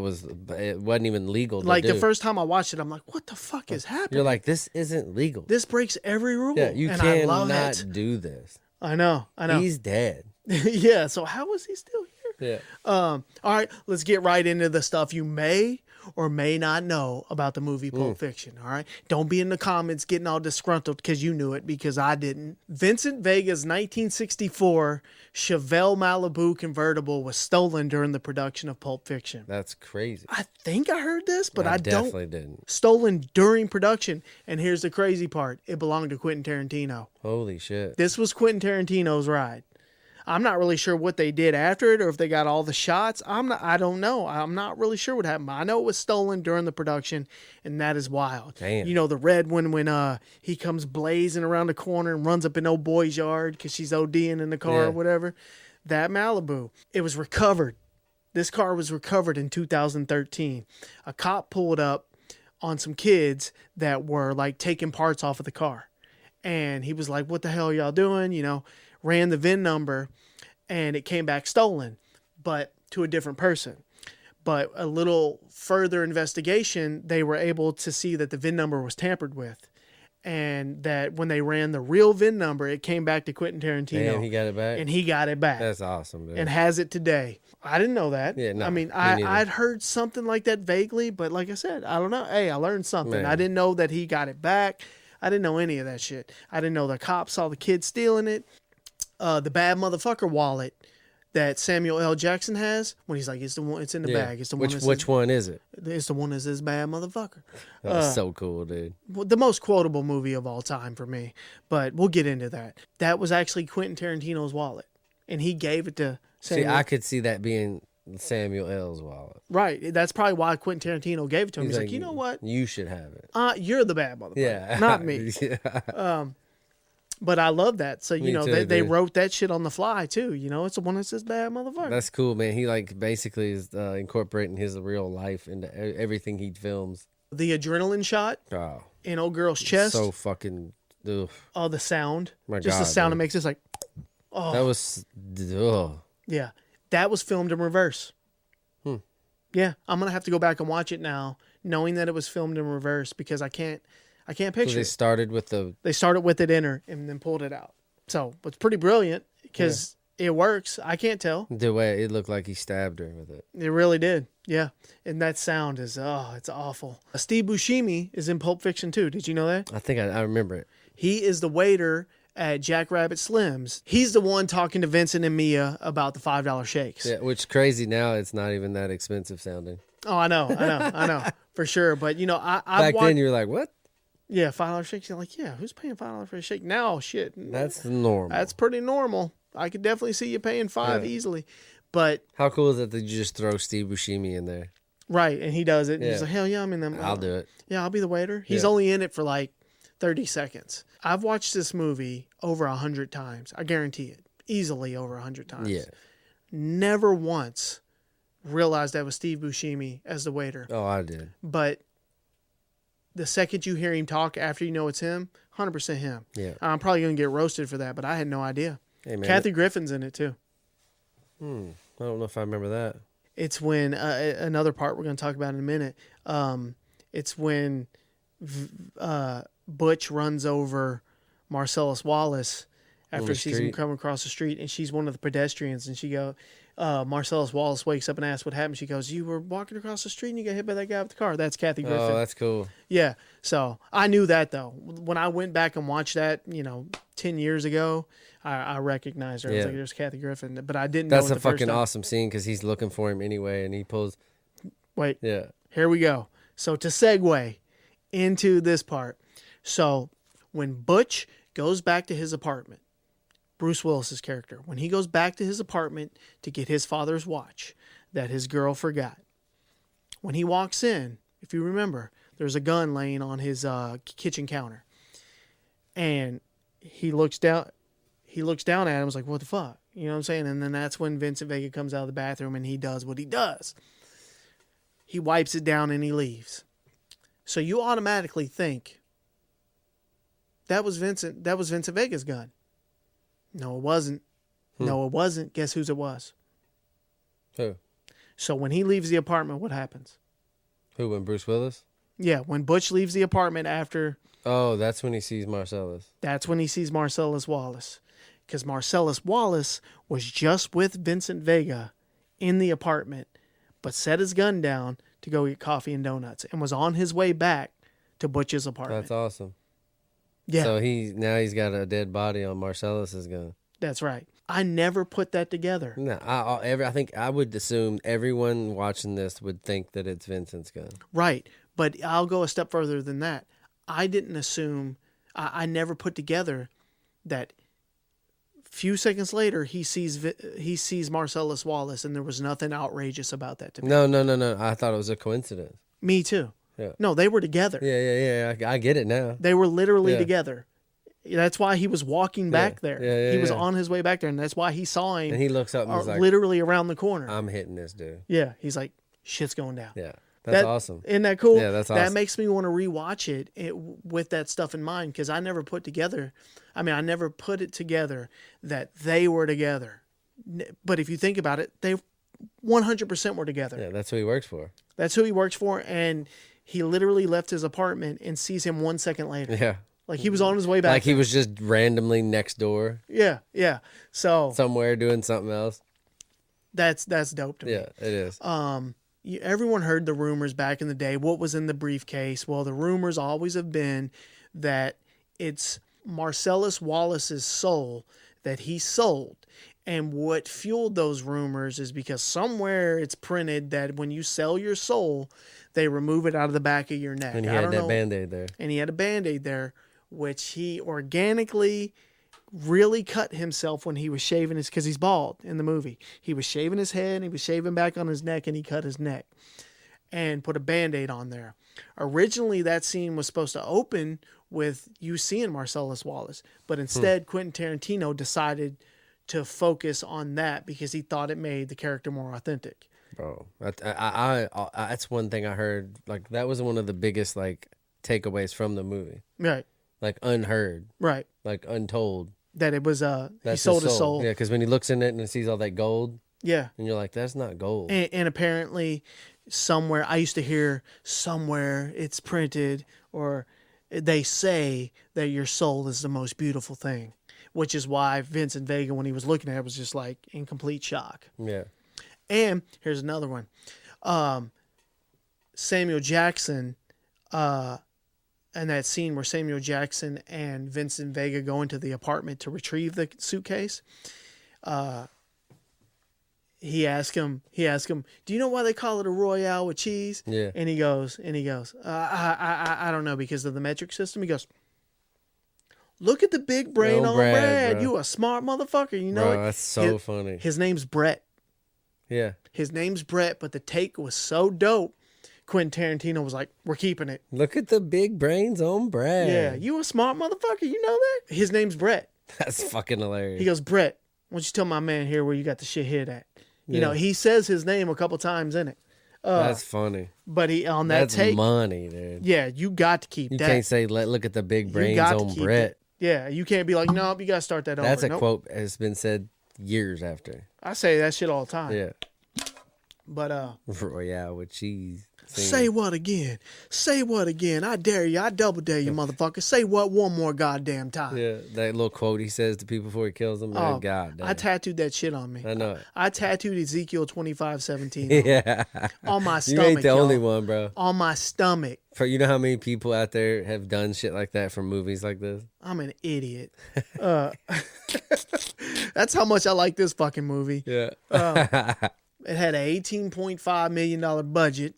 it wasn't even legal to like do. The first time I watched it, I'm like, what the fuck is happening? You're like, this isn't legal. This breaks every rule. Yeah, you cannot do this. I know. He's dead. Yeah, so how is he still here? Yeah. All right, let's get right into the stuff you may or may not know about the movie Pulp Fiction, all right? Don't be in the comments getting all disgruntled because you knew it, because I didn't. Vincent Vega's 1964 Chevelle Malibu convertible was stolen during the production of Pulp Fiction. That's crazy. I think I heard this, but I definitely didn't. Stolen during production, and here's the crazy part. It belonged to Quentin Tarantino. Holy shit. This was Quentin Tarantino's ride. I'm not really sure what they did after it or if they got all the shots. I don't know. I'm not really sure what happened. I know it was stolen during the production, and that is wild. Damn. You know, the red one when he comes blazing around the corner and runs up in old boy's yard because she's ODing in the car or whatever. That Malibu. It was recovered. This car was recovered in 2013. A cop pulled up on some kids that were like taking parts off of the car. And he was like, what the hell are y'all doing? You know, ran the VIN number, and it came back stolen, but to a different person. But a little further investigation, they were able to see that the VIN number was tampered with, and that when they ran the real VIN number, it came back to Quentin Tarantino. Damn, he got it back? And he got it back. That's awesome, dude. And has it today. I didn't know that. Yeah, no, I mean, I'd heard something like that vaguely, but like I said, I don't know. Hey, I learned something. Man. I didn't know that he got it back. I didn't know any of that shit. I didn't know the cops saw the kid stealing it. The bad motherfucker wallet that Samuel L. Jackson has, when he's like, it's the one, it's in the bag. It's the one. Which one is it? It's the one that says bad motherfucker. That's so cool, dude. The most quotable movie of all time for me, but we'll get into that. That was actually Quentin Tarantino's wallet, and he gave it to Samuel. See, I could see that being Samuel L.'s wallet. Right. That's probably why Quentin Tarantino gave it to him. He's like, you know what? You should have it. You're the bad motherfucker. Yeah. Not me. Yeah. But I love that. So, you know, too, they wrote that shit on the fly, too. You know, it's the one that says bad motherfucker. That's cool, man. He, like, basically is incorporating his real life into everything he films. The adrenaline shot in old girl's chest. So fucking... Ugh. Oh, the sound. My Just God, the sound dude. it makes. It's like... Oh. That was... Ugh. Yeah. That was filmed in reverse. Yeah. I'm going to have to go back and watch it now, knowing that it was filmed in reverse, because I can't picture So they it. started with the... They started with it in her and then pulled it out. So it's pretty brilliant because it works. I can't tell. The way it looked like he stabbed her with it. It really did. Yeah. And that sound is, it's awful. Steve Buscemi is in Pulp Fiction too. Did you know that? I think I remember it. He is the waiter at Jack Rabbit Slim's. He's the one talking to Vincent and Mia about the $5 shakes. Yeah, which crazy now, it's not even that expensive sounding. Oh, I know. For sure. But, you know, Back then you were like, what? Yeah, $5 shakes. You're like, yeah, who's paying $5 for a shake now? Shit. That's normal. That's pretty normal. I could definitely see you paying $5 easily. But how cool is it that you just throw Steve Buscemi in there? Right, and he does it. And he's like, hell yeah, I'm in them. I'll do it. Yeah, I'll be the waiter. He's only in it for like 30 seconds. I've watched this movie over 100 times. I guarantee it. Easily over 100 times. Yeah. Never once realized that was Steve Buscemi as the waiter. Oh, I did. But the second you hear him talk after you know it's him, 100% him. Yeah. I'm probably going to get roasted for that, but I had no idea. Hey, man. Kathy Griffin's in it too. I don't know if I remember that. It's when another part we're going to talk about in a minute. It's when Butch runs over Marcellus Wallace after she's come across the street, and she's one of the pedestrians, and she go, Marcellus Wallace wakes up and asks what happened. She goes, "You were walking across the street and you got hit by that guy with the car." That's Kathy Griffin. Oh, that's cool. Yeah. So I knew that though. When I went back and watched that, 10 years ago, I recognized her. I was like, "There's Kathy Griffin," but I didn't. That's know a fucking awesome scene because he's looking for him anyway, and he pulls. Wait. Yeah. Here we go. So to segue into this part, so when Butch goes back to his apartment, Bruce Willis's character, when he goes back to his apartment to get his father's watch that his girl forgot, when he walks in, if you remember, there's a gun laying on his kitchen counter, and he looks down at him and was like, "What the fuck?" You know what I'm saying? And then that's when Vincent Vega comes out of the bathroom and he does what he does. He wipes it down and he leaves. So you automatically think that was Vincent Vega's gun. No, it wasn't. No, it wasn't. Guess whose it was? Who? So when he leaves the apartment, what happens? Who, when Bruce Willis? Yeah, when Butch leaves the apartment after... Oh, that's when he sees Marcellus. That's when he sees Marcellus Wallace. Because Marcellus Wallace was just with Vincent Vega in the apartment, but set his gun down to go get coffee and donuts and was on his way back to Butch's apartment. That's awesome. Yeah. So he's got a dead body on Marcellus's gun. That's right. I never put that together. No, I think I would assume everyone watching this would think that it's Vincent's gun. Right. But I'll go a step further than that. I didn't assume, I never put together that few seconds later he sees Marcellus Wallace, and there was nothing outrageous about that to me. No. I thought it was a coincidence. Me too. Yeah. No, they were together. Yeah. I get it now. They were literally together. That's why he was walking back there. He was on his way back there, and that's why he saw him. And he looks up and he's like, literally around the corner. "I'm hitting this dude." Yeah, he's like, "Shit's going down." Yeah, that's awesome. Isn't that cool? Yeah, that's awesome. That makes me want to rewatch it with that stuff in mind, because I never put it together that they were together. But if you think about it, they 100% were together. Yeah, that's who he works for. That's who he works for, and he literally left his apartment and sees him 1 second later. Yeah. Like he was on his way back. Like he was just randomly next door. Yeah. So somewhere doing something else. That's dope to me. Yeah, it is. Everyone heard the rumors back in the day. What was in the briefcase? Well, the rumors always have been that it's Marcellus Wallace's soul that he sold. And what fueled those rumors is because somewhere it's printed that when you sell your soul, they remove it out of the back of your neck. And he had that Band-Aid there. And he had a Band-Aid there, which he organically really cut himself when he was shaving his, because he's bald in the movie. He was shaving his head, and he was shaving back on his neck, and he cut his neck and put a Band-Aid on there. Originally, that scene was supposed to open with you seeing Marcellus Wallace, but instead Quentin Tarantino decided to focus on that because he thought it made the character more authentic. Bro, that's one thing I heard. Like that was one of the biggest like takeaways from the movie. Right. Like unheard. Right. Like untold. That it was he sold his soul. Yeah, because when he looks in it and he sees all that gold. Yeah. And you're like, that's not gold. And apparently somewhere, I used to hear somewhere it's printed or they say that your soul is the most beautiful thing, which is why Vincent Vega, when he was looking at it, was just like in complete shock. Yeah. And here's another one. Samuel Jackson, and that scene where Samuel Jackson and Vincent Vega go into the apartment to retrieve the suitcase. He asked him, "Do you know why they call it a Royale with cheese?" Yeah. And he goes, I don't know, because of the metric system. He goes, "Look at the big brain on Brad. You a smart motherfucker. You know it." That's so funny. His name's Brett. Yeah. His name's Brett, but the take was so dope. Quentin Tarantino was like, "We're keeping it." Look at the big brains on Brad. Yeah, you a smart motherfucker. You know that? His name's Brett. That's fucking hilarious. He goes, "Brett, why don't you tell my man here where you got the shit hid at?" You know, he says his name a couple times in it. That's funny. But he on that That's take, money, dude. yeah, you got to keep You that. can't say, look at the big brains on Brett. Yeah, you can't be like, nope, you got to start that over. That's a quote has been said years after. I say that shit all the time. Yeah. But Royale with cheese. Say what again? Say what again? I dare you. I double dare you, motherfucker. Say what one more goddamn time. Yeah, that little quote he says to people before he kills them. Man, God damn. I tattooed that shit on me. I know it. I tattooed Ezekiel 25:17 Yeah. on my stomach. You ain't the only y'all. one, bro. On my stomach. For you know how many people out there have done shit like that from movies like this? I'm an idiot. That's how much I like this fucking movie. Yeah. It had an $18.5 million budget,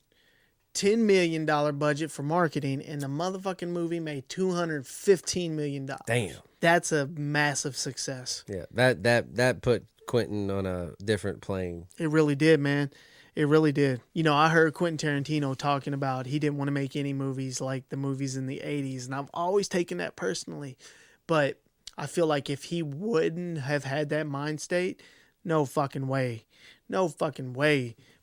$10 million budget for marketing, and the motherfucking movie made $215 million. Damn. That's a massive success. Yeah. That put Quentin on a different plane. It really did, man. It really did. You know, I heard Quentin Tarantino talking about he didn't want to make any movies like the movies in the 80s, and I've always taken that personally. But I feel like if he wouldn't have had that mind state, no fucking way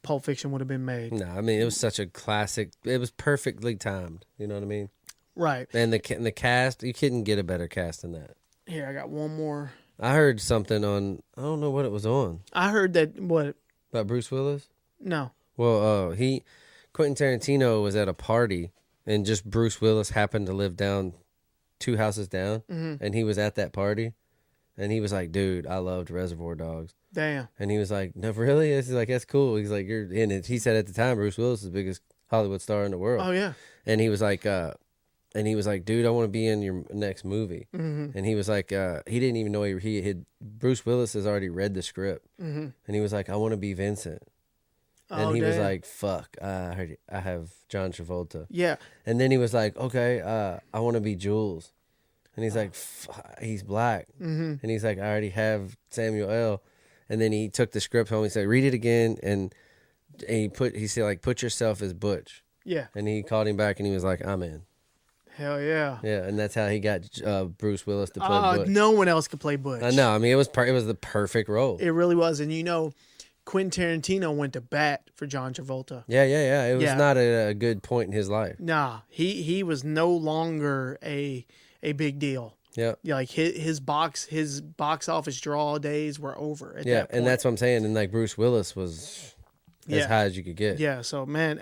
Pulp Fiction would have been made. No, I mean, it was such a classic. It was perfectly timed. You know what I mean? Right. And the cast, you couldn't get a better cast than that. Here, I got one more. I heard something on, I don't know what it was on. I heard that, what? About Bruce Willis? No. Well, Quentin Tarantino was at a party, and just Bruce Willis happened to live down 2 houses down, and he was at that party, and he was like, dude, I loved Reservoir Dogs. Damn. And he was like, no, really? He's like, that's cool. He's like, you're in it. He said at the time, Bruce Willis is the biggest Hollywood star in the world. Oh, yeah. And he was like, dude, I want to be in your next movie. Mm-hmm. And he was like, he didn't even know he had, Bruce Willis has already read the script. Mm-hmm. And he was like, I want to be Vincent. And he was like, fuck, I have John Travolta. Yeah. And then he was like, okay, I want to be Jules. And he's like, he's black. Mm-hmm. And he's like, I already have Samuel L. And then he took the script home. He said, read it again. And he said, like, put yourself as Butch. Yeah. And he called him back and he was like, I'm in. Hell yeah. Yeah. And that's how he got Bruce Willis to play Butch. No one else could play Butch. I know. I mean, it was the perfect role. It really was. And you know, Quentin Tarantino went to bat for John Travolta. Yeah. It was not a good point in his life. Nah. He was no longer a big deal. Yeah. Like his box office draw days were over at that point. And that's what I'm saying. And like Bruce Willis was as high as you could get. Yeah. So man,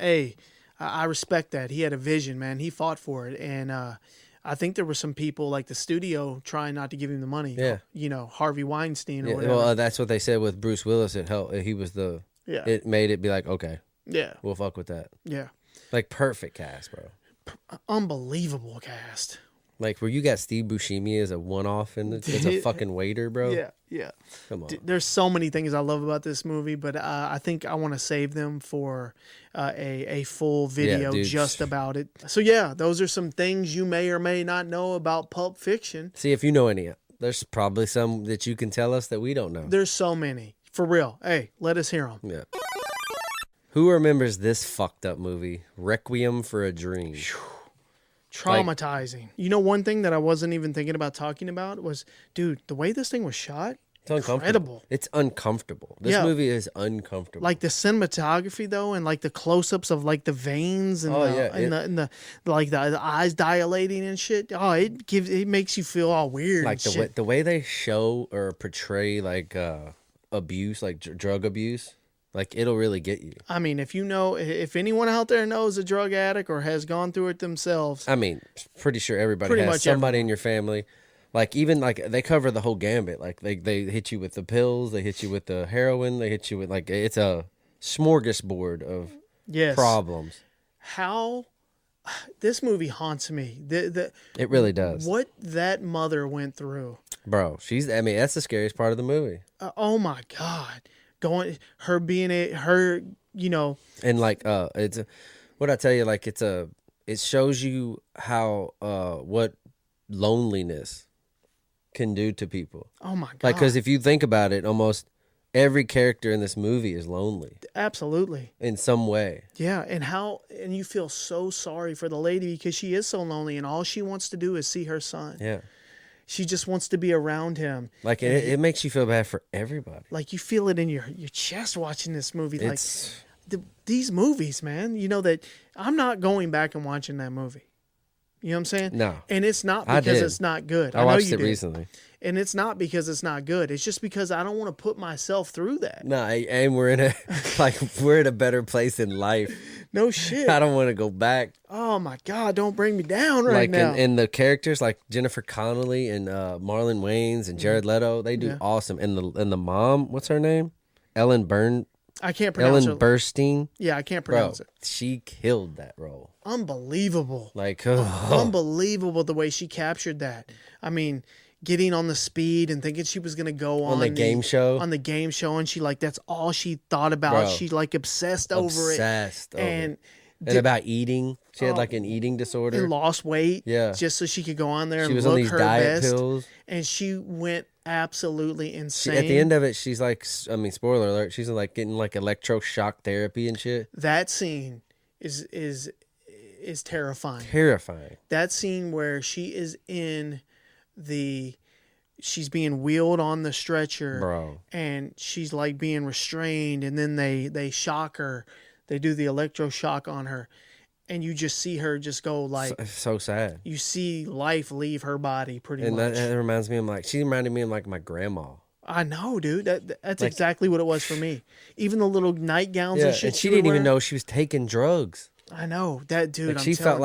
I respect that. He had a vision, man. He fought for it. And I think there were some people like the studio trying not to give him the money. Yeah. You know, Harvey Weinstein or whatever. Well, that's what they said with Bruce Willis. It helped. He was it made it be like, okay. Yeah. We'll fuck with that. Yeah. Like perfect cast, bro. Unbelievable cast. Like where you got Steve Buscemi as a one-off and as a fucking waiter, bro. Yeah. Come on. There's so many things I love about this movie, but I think I want to save them for a full video just about it. So yeah, those are some things you may or may not know about Pulp Fiction. See if you know any. There's probably some that you can tell us that we don't know. There's so many. For real. Hey, let us hear them. Yeah. Who remembers this fucked up movie, Requiem for a Dream? Traumatizing. You know, one thing that I wasn't even thinking about talking about was, dude, the way this thing was shot. It's uncomfortable. Incredible. It's uncomfortable. This movie is uncomfortable. Like the cinematography though, and like the close-ups of like the veins and the eyes dilating and shit. Oh, it makes you feel all weird. Like the way they show or portray like abuse, like drug abuse. Like, it'll really get you. I mean, if anyone out there knows a drug addict or has gone through it themselves. I mean, pretty sure everybody has somebody in your family. Like, even, like, they cover the whole gambit. Like, they hit you with the pills. They hit you with the heroin. They hit you with, like, it's a smorgasbord of problems. How this movie haunts me. It really does. What that mother went through. Bro, that's the scariest part of the movie. Oh, my God. And like it's what I tell you, like it shows you how what loneliness can do to people. Oh my God. Like, because if you think about it, almost every character in this movie is lonely. Absolutely. In some way. Yeah, and you feel so sorry for the lady because she is so lonely and all she wants to do is see her son. Yeah. She just wants to be around him. Like it makes you feel bad for everybody. Like you feel it in your chest watching this movie. It's, like these movies, man. You know that I'm not going back and watching that movie. You know what I'm saying? No. And it's not because it's not good. I watched it recently. And it's not because it's not good. It's just because I don't want to put myself through that. No, and we're in a we're in a better place in life. No shit. I don't want to go back. Oh my God, don't bring me down right now. And the characters like Jennifer Connelly and Marlon Wayans and Jared Leto, they do awesome. And the mom, what's her name? I can't pronounce Ellen Burstyn. Yeah, I can't pronounce it. She killed that role. Unbelievable. Like unbelievable the way she captured that. I mean, getting on the speed and thinking she was going to go on the game show. On the game show, and she that's all she thought about. Bro, she obsessed over it. And about eating. She had an eating disorder. And lost weight. Yeah. Just so she could go on there she and was look on these her diet best. pills. And she went absolutely insane. At the end of it, she's spoiler alert, she's getting electroshock therapy and shit. That scene is terrifying. Terrifying. That scene where she is she's being wheeled on the stretcher. Bro. And she's being restrained, and then they shock her. They do the electroshock on her. And you just see her just go so sad. You see life leave her body pretty much. And that reminds me of she reminded me of my grandma. I know, dude. That's exactly what it was for me. Even the little nightgowns and shit. And she didn't even know she was taking drugs. I know that, dude. She felt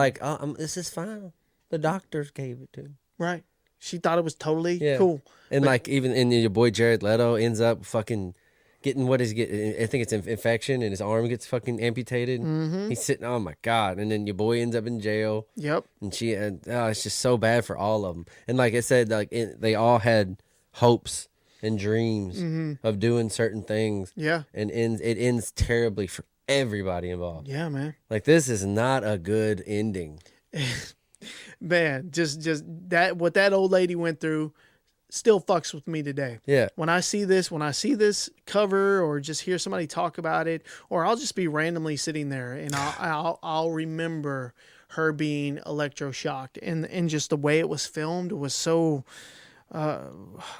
this is fine. The doctors gave it to me. Right. She thought it was totally cool. And even your boy Jared Leto ends up fucking getting I think it's an infection, and his arm gets fucking amputated. Mm-hmm. He's sitting, oh my God. And then your boy ends up in jail. Yep. And it's just so bad for all of them. And like I said, they all had hopes and dreams of doing certain things. Yeah. And it ends terribly for everybody involved. Yeah, man. This is not a good ending. Man, just that what that old lady went through still fucks with me today. Yeah. When I see this cover, or just hear somebody talk about it, or I'll just be randomly sitting there and I'll remember her being electroshocked, and just the way it was filmed was so I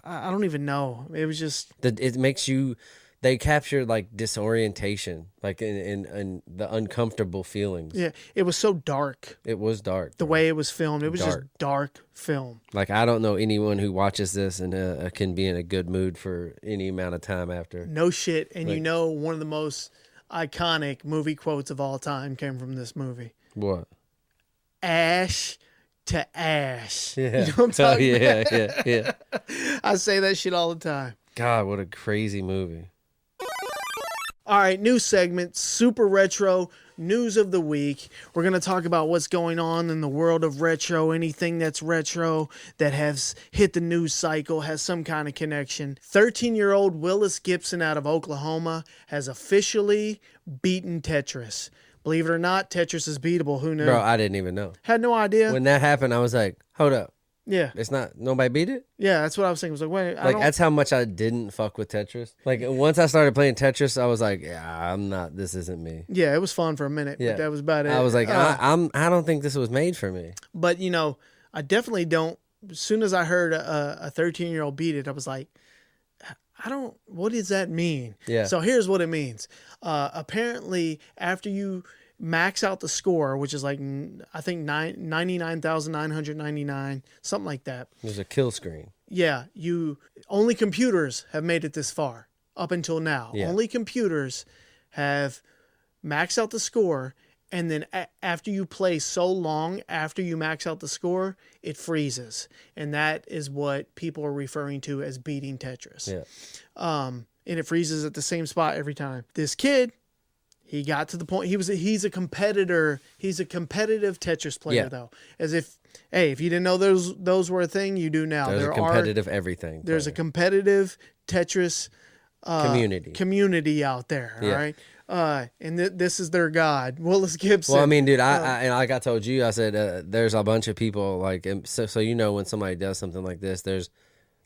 don't even know. It was just it makes you. They captured disorientation, in the uncomfortable feelings. Yeah, it was so dark. It was dark. The way it was filmed, it was just dark film. I don't know anyone who watches this and can be in a good mood for any amount of time after. No shit. And one of the most iconic movie quotes of all time came from this movie. What? Ash to ash. Yeah. You know what I'm talking about? Yeah. I say that shit all the time. God, what a crazy movie. All right, new segment, Super Retro News of the Week. We're going to talk about what's going on in the world of retro, anything that's retro that has hit the news cycle, has some kind of connection. 13-year-old Willis Gibson out of Oklahoma has officially beaten Tetris. Believe it or not, Tetris is beatable. Who knew? Bro, I didn't even know. Had no idea. When that happened, I was like, hold up. Yeah. It's not, nobody beat it? Yeah, that's what I was thinking. I was wait, that's how much I didn't fuck with Tetris. Once I started playing Tetris, I was like, yeah, this isn't me. Yeah, it was fun for a minute, but that was about it. I was like, I don't think this was made for me. But, I definitely don't. As soon as I heard a 13-year-old beat it, I was like, what does that mean? Yeah. So here's what it means. Apparently, after you max out the score, which is I think 99,999, something like that. There's a kill screen. Yeah, only computers have made it this far up until now. Yeah. Only computers have maxed out the score, and then after you play so long after you max out the score, it freezes, and that is what people are referring to as beating Tetris. Yeah. And it freezes at the same spot every time. This kid, he got to the point. He's a competitor. He's a competitive Tetris player, though. As if you didn't know those were a thing, you do now. There's a competitive everything. There's a competitive Tetris community out there. All right. And this is their god, Willis Gibson. Well, I mean, dude, and like I told you, I said there's a bunch of people when somebody does something like this, there's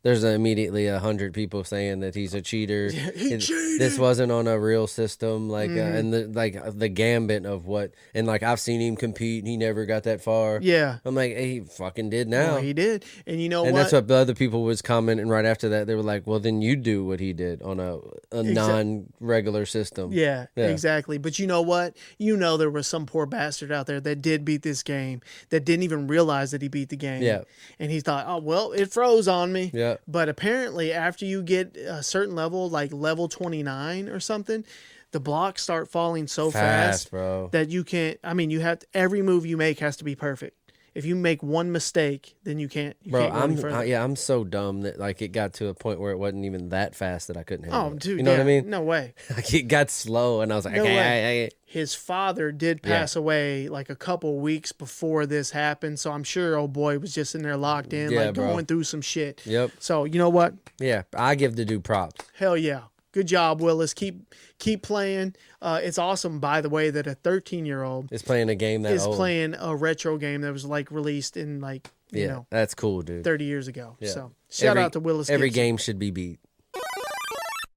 there's immediately 100 people saying that he's a cheater. He cheated. This wasn't on a real system, like, and the gambit of what, and like I've seen him compete, and he never got that far. Yeah, I'm like, hey, he fucking did now. well, he did, and you know And what? that's what the other people was commenting right after that. They were like, well, then you do what he did on a non-regular system. Yeah, exactly. But you know what? You know there was some poor bastard out there that did beat this game that didn't even realize that he beat the game. Yeah. And he thought, oh, well, it froze on me. Yeah. But apparently after you get a certain level, like level 29 or something, the blocks start falling so fast bro. that you can't, I mean, you have to, every move you make has to be perfect. If you make one mistake, then you can't. Bro, can't go any further. I'm so dumb that like it got to a point where it wasn't even that fast that I couldn't handle it. Dude, you know what I mean? No way. Like it got slow, and I was like, No okay, way. His father did pass away like a couple weeks before this happened, so I'm sure old boy was just in there locked in, like going through some shit. Yep. So you know what? Yeah, I give the dude props. Hell yeah. Good job, Willis. Keep playing. It's awesome, by the way, that a 13-year-old is playing a game that is old. playing a retro game that was like released in like you know that's cool, dude. 30 years ago. Yeah. So shout out to Willis. Every Gibson. game should be beat.